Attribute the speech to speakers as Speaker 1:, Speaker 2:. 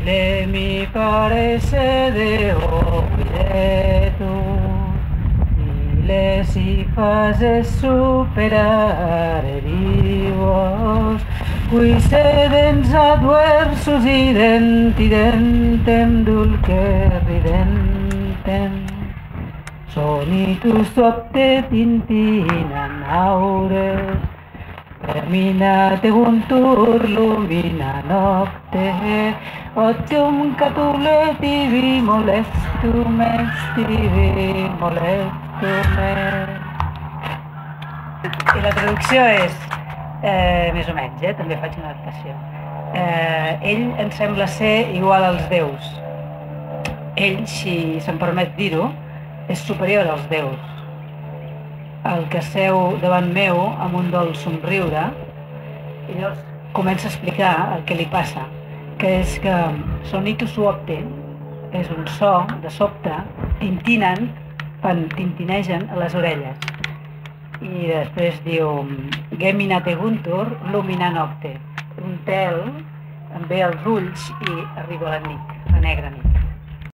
Speaker 1: Le mi parece de objeto y le si fase superar vivos qui sedens adversus idententem dulce ridentem sonitus opte tintinan aures termina teguntur lumina nocte otium catuletivi molestum estivi molestum I la traducció és, més o menys, també faig una adaptació. Ell em sembla ser igual als déus. Ell, si se'm permet dir-ho, és superior als déus. El que seu davant meu amb un dolç somriure i llavors comença a explicar el que li passa, que és que sonitus suopte és un so de sobte, tintinen, quan tintinegen a les orelles. I després diu gemina teguntur lumina nocte, un tel em ve als ulls i arriba la nit, la negra nit.